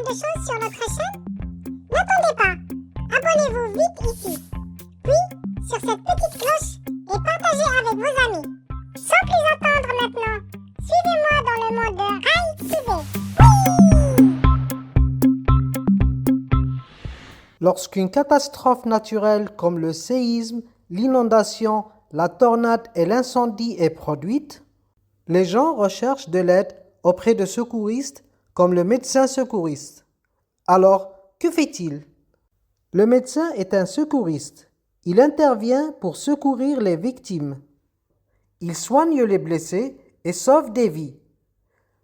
de choses sur notre chaîne? N'attendez pas, abonnez-vous vite ici, puis sur cette petite cloche et partagez avec vos amis. Sans plus attendre maintenant, suivez-moi dans le monde de Rai TV. Lorsqu'une catastrophe naturelle comme le séisme, l'inondation, la tornade et l'incendie est produite, les gens recherchent de l'aide auprès de secouristes comme le médecin secouriste. Alors, que fait-il? Le médecin est un secouriste. Il intervient pour secourir les victimes. Il soigne les blessés et sauve des vies.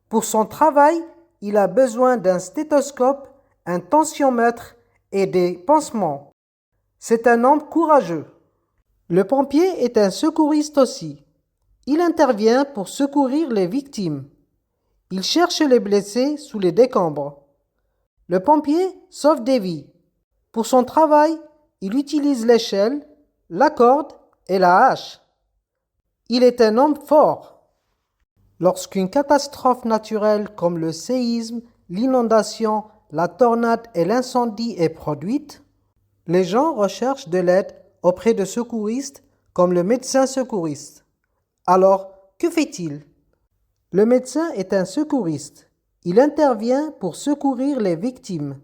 Pour son travail, il a besoin d'un stéthoscope, un tensiomètre et des pansements. C'est un homme courageux. Le pompier est un secouriste aussi. Il intervient pour secourir les victimes. Il cherche les blessés sous les décombres. Le pompier sauve des vies. Pour son travail, il utilise l'échelle, la corde et la hache. Il est un homme fort. Lorsqu'une catastrophe naturelle comme le séisme, l'inondation, la tornade et l'incendie est produite, les gens recherchent de l'aide auprès de secouristes comme le médecin secouriste. Alors, que fait-il? Le médecin est un secouriste. Il intervient pour secourir les victimes.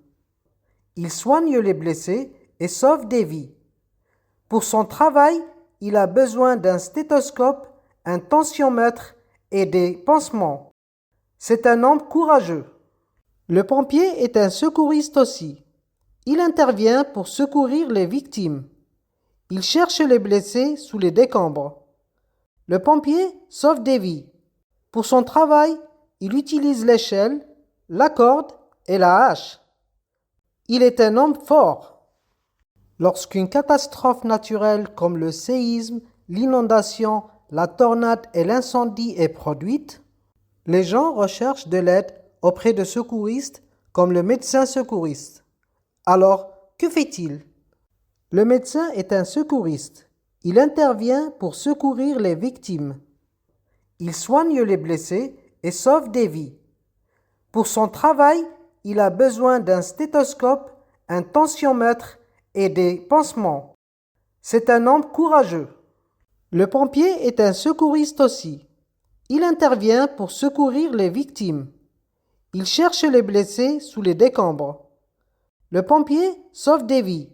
Il soigne les blessés et sauve des vies. Pour son travail, il a besoin d'un stéthoscope, un tensiomètre et des pansements. C'est un homme courageux. Le pompier est un secouriste aussi. Il intervient pour secourir les victimes. Il cherche les blessés sous les décombres. Le pompier sauve des vies. Pour son travail, il utilise l'échelle, la corde et la hache. Il est un homme fort. Lorsqu'une catastrophe naturelle comme le séisme, l'inondation, la tornade et l'incendie est produite, les gens recherchent de l'aide auprès de secouristes comme le médecin secouriste. Alors, que fait-il? Le médecin est un secouriste. Il intervient pour secourir les victimes. Il soigne les blessés et sauve des vies. Pour son travail, il a besoin d'un stéthoscope, un tensiomètre et des pansements. C'est un homme courageux. Le pompier est un secouriste aussi. Il intervient pour secourir les victimes. Il cherche les blessés sous les décombres. Le pompier sauve des vies.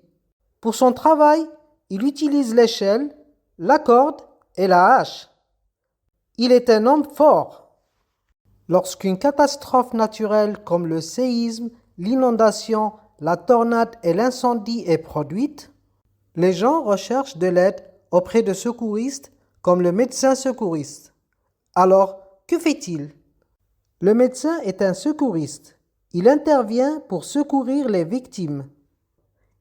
Pour son travail, il utilise l'échelle, la corde et la hache. Il est un homme fort. Lorsqu'une catastrophe naturelle comme le séisme, l'inondation, la tornade et l'incendie est produite, les gens recherchent de l'aide auprès de secouristes comme le médecin secouriste. Alors, que fait-il? Le médecin est un secouriste. Il intervient pour secourir les victimes.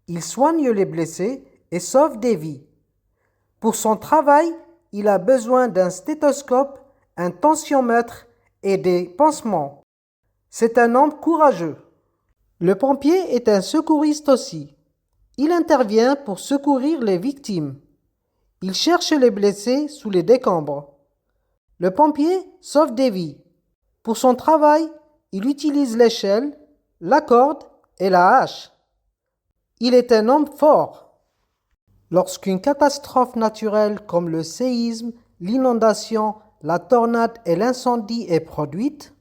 Il soigne les blessés et sauve des vies. Pour son travail, il a besoin d'un stéthoscope, un tensiomètre et des pansements. C'est un homme courageux. Le pompier est un secouriste aussi. Il intervient pour secourir les victimes. Il cherche les blessés sous les décombres. Le pompier sauve des vies. Pour son travail, il utilise l'échelle, la corde et la hache. Il est un homme fort. Lorsqu'une catastrophe naturelle comme le séisme, l'inondation, la tornade et l'incendie est produite,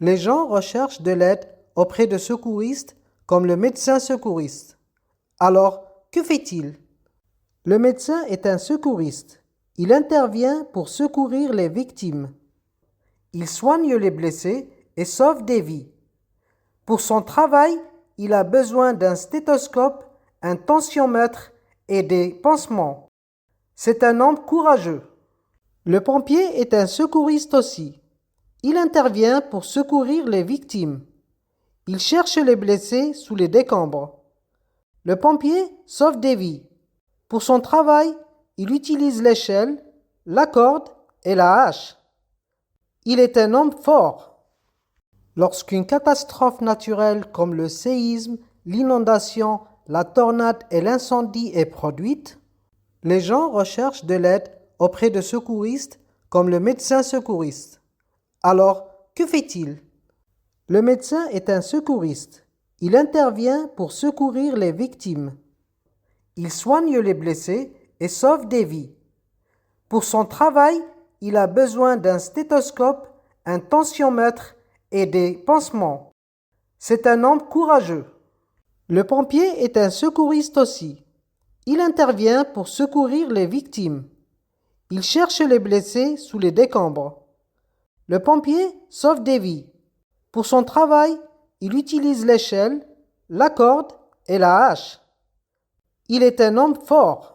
les gens recherchent de l'aide auprès de secouristes comme le médecin secouriste. Alors, que fait-il? Le médecin est un secouriste. Il intervient pour secourir les victimes. Il soigne les blessés et sauve des vies. Pour son travail, il a besoin d'un stéthoscope, un tensiomètre et des pansements. C'est un homme courageux. Le pompier est un secouriste aussi. Il intervient pour secourir les victimes. Il cherche les blessés sous les décombres. Le pompier sauve des vies. Pour son travail, il utilise l'échelle, la corde et la hache. Il est un homme fort. Lorsqu'une catastrophe naturelle comme le séisme, l'inondation, la tornade et l'incendie est produite, les gens recherchent de l'aide auprès de secouristes comme le médecin secouriste. Alors, que fait-il? Le médecin est un secouriste. Il intervient pour secourir les victimes. Il soigne les blessés et sauve des vies. Pour son travail, il a besoin d'un stéthoscope, un tensiomètre et des pansements. C'est un homme courageux. Le pompier est un secouriste aussi. Il intervient pour secourir les victimes. Il cherche les blessés sous les décombres. Le pompier sauve des vies. Pour son travail, il utilise l'échelle, la corde et la hache. Il est un homme fort.